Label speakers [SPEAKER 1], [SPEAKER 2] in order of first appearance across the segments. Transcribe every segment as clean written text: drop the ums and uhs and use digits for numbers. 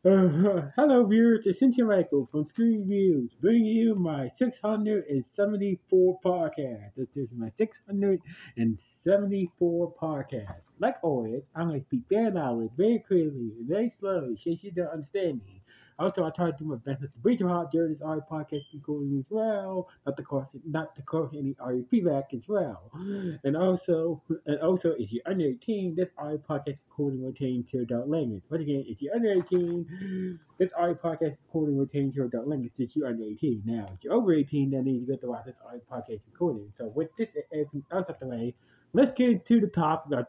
[SPEAKER 1] Hello viewers, it's Cynthia Michael from Screen Reviews, bringing you my 674 podcast. This is my 674 podcast. Like always, I'm going to speak very loudly, very clearly, very slowly, in case you don't understand me. Also, I try to do my best not to breach your heart during this audio podcast recording as well, not to cause any audio feedback as well. And also, if you're under 18, this audio podcast recording will contain to adult language. But again, if you're under 18, this audio podcast recording will contain to adult language since you're under 18. Now, if you're over 18, then you get to watch this audio podcast recording. So with this and everything else out the way, let's get into the topic of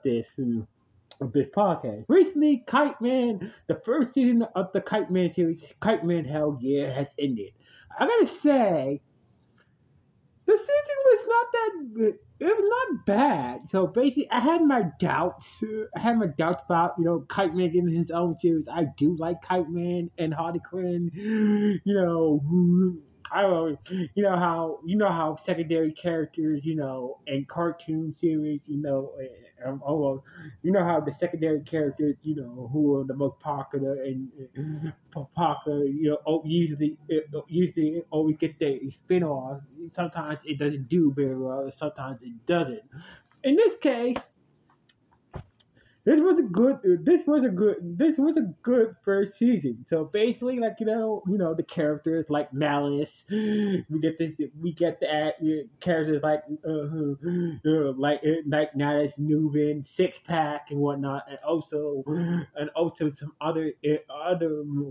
[SPEAKER 1] this podcast. Recently, Kite Man, the first season of the Kite Man series, Kite Man Hell Yeah, has ended. I gotta say, the season was not that good. It was not bad. So basically, I had my doubts. I had my doubts about Kite Man getting his own series. I do like Kite Man and Harley Quinn. I don't know. You know how secondary characters, and cartoon series, oh, you know how the secondary characters, who are the most popular and popular, usually always get their spin-off. Sometimes it doesn't do very well, sometimes it doesn't. In this case, this was a good first season. So basically, like the characters like Malice, we get the characters like like Malice, Newman, Six Pack, and whatnot, and also some other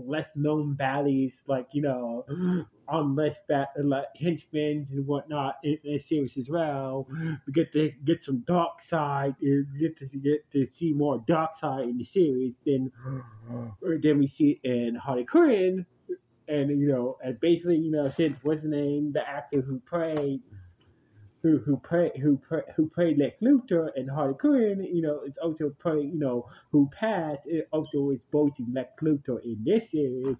[SPEAKER 1] less known baddies like on less bat like henchmen and whatnot in the series as well. We get to get some dark side. We get to see more dark side in the series than we see in Harley Quinn. And basically, since what's the name, the actor who played Lex Luthor and Harley Quinn, it's also played, who passed, it also is voicing Lex Luthor in this series,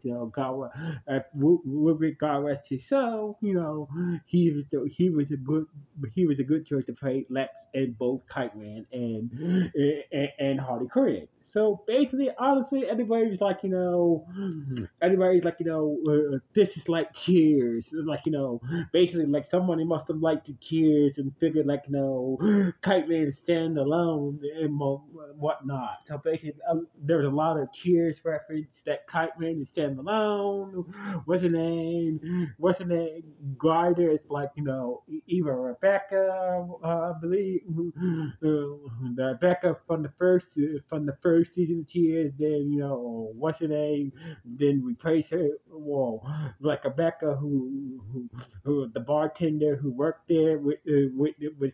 [SPEAKER 1] with God to so, he was a good choice to play Lex in both Kite Man and Harley Quinn. So basically, honestly, this is like Cheers, like basically like somebody must have liked the Cheers and figured like Kite Man stand alone and whatnot. So basically, there's a lot of Cheers reference that Kite Man is stand alone. What's her name? Grider is like either Rebecca, I believe, Rebecca from the first season of Cheers. Then what's her name? Then replace her. Well, like Rebecca, who the bartender who worked there with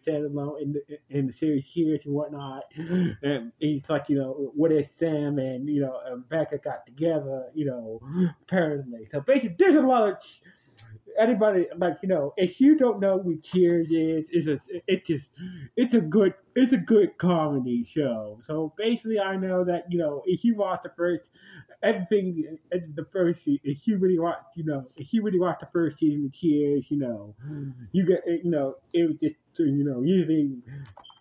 [SPEAKER 1] Sam in the series Cheers and whatnot. And he's like, what if Sam and Rebecca got together, apparently. So basically, there's a lot of anybody like if you don't know what Cheers is, it's a good comedy show. So basically, I know that if you watch the first everything the first if you really watch the first season of Cheers, you get it was just usually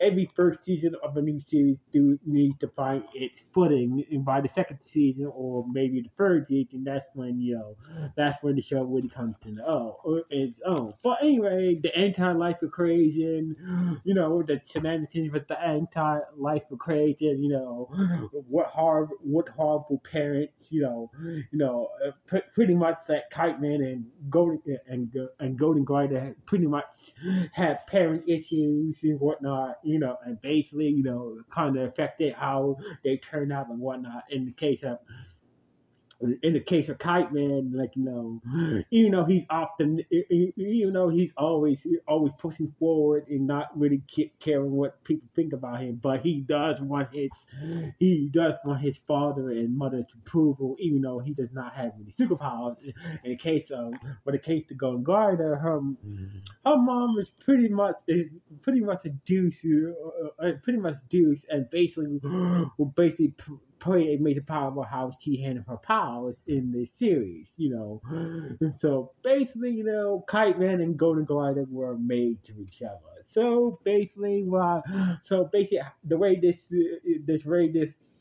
[SPEAKER 1] every first season of a new series do need to find its footing, and by the second season or maybe the third season, that's when the show really comes to its own. But anyway, the anti-life equation, the shenanigans with the anti-life equation, what horrible parents, pretty much that Kite Man and Golden Glider pretty much have parent issues and whatnot, and basically, kind of affected how they turn out and whatnot. In the case of Kite Man, like even though he's always pushing forward and not really caring what people think about him, but he does want his father and mother's approval, even though he does not have any superpowers. In the case of, but the case to Golden Glider, her mom is pretty much a douche, and basically will basically play a major part of how she handled her powers in the series. And so basically, Kite Man and Golden Glider were made to each other. So basically, the way this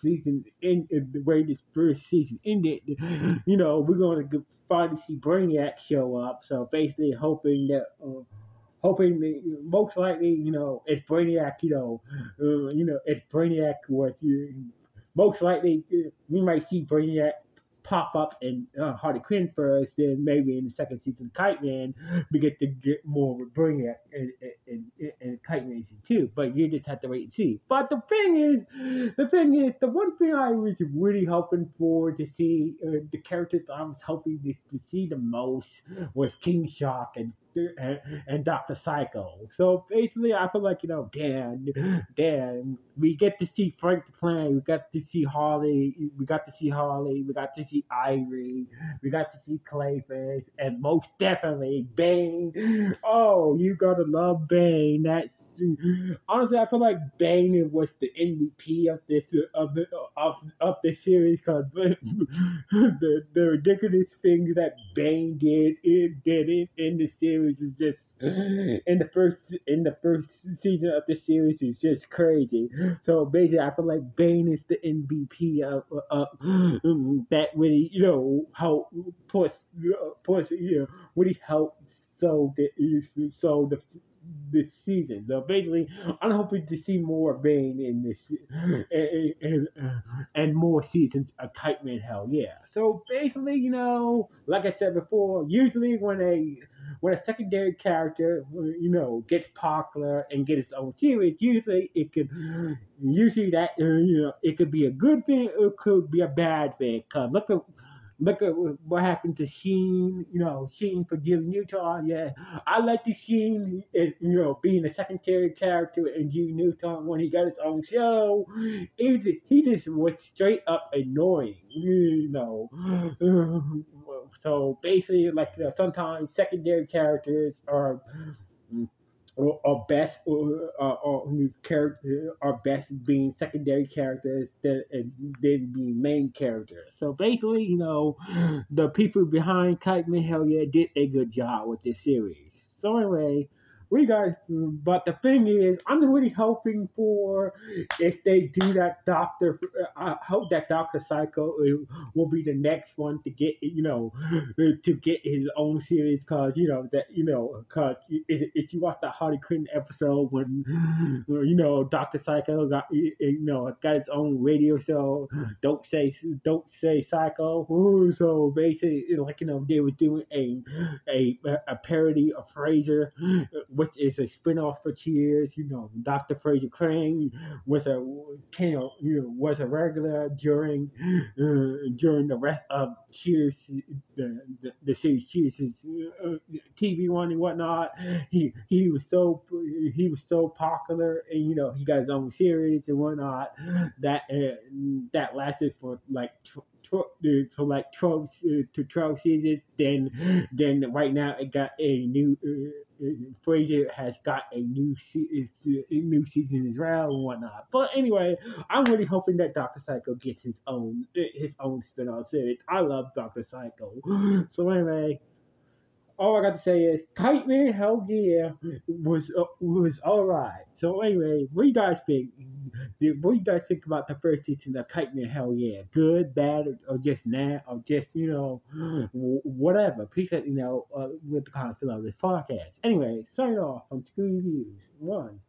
[SPEAKER 1] season the way this first season ended, we're gonna finally see Brainiac show up. So basically, hoping that most likely, it's Brainiac, it's Brainiac was most likely we might see Brainiac pop up in Harley Quinn first, then maybe in the second season of Kite Man, we get to get more with Brainiac in Kite Man season 2. But you just have to wait and see. But the one thing I was really hoping for to see, the characters I was hoping to see the most was King Shark and Dr. Psycho. So basically, I feel like, Dan, we get to see Frank the Plan, we got to see Harley, we got to see Ivory, we got to see Clayface, and most definitely Bane. Oh, you gotta love Bane. Honestly, I feel like Bane was the MVP of this series because the ridiculous things that Bane in the series is just in the first season of the series is just crazy. So basically, I feel like Bane is the MVP of that really help push really help so this season. So basically, I'm hoping to see more Bane in this and more seasons of Kite Man Hell Yeah. So basically, like I said before, usually when a secondary character, gets popular and gets its own series, usually that it could be a good thing or it could be a bad thing. Cause look at what happened to Sheen, Sheen for Jim Newton. Yeah, I like the Sheen, being a secondary character in Jim Newton when he got his own show. He just was straight up annoying, So basically, like sometimes secondary characters are best whose character are best being secondary characters than being main characters. So basically, the people behind Kite Man Hell Yeah did a good job with this series. So anyway, we got, but the thing is, I'm really hoping for if they do that Doctor. I hope that Doctor Psycho will be the next one to get, to get his own series, cause cause if you watch that Harley Quinn episode when Doctor Psycho got his own radio show, don't say Psycho. Ooh, so basically, they were doing a parody of Frasier, which is a spinoff for Cheers. Dr. Fraser Crane was a was a regular during the rest of Cheers, the series Cheers, TV one and whatnot. He was so popular, and he got his own series and whatnot that lasted for like. So like 12 seasons. Then right now it got a new. Frasier has got a new season as well and whatnot. But anyway, I'm really hoping that Doctor Psycho gets his own spin-off series. I love Doctor Psycho. So anyway, all I got to say is Kite Man Hell Yeah was all right. So anyway, what do you guys think? What do you guys think about the first season of Kite Man Hell Yeah? Good, bad, or just nah, or just whatever. Please let me know what the kind of feel of this podcast. Anyway, sign off from Screw Reviews. One.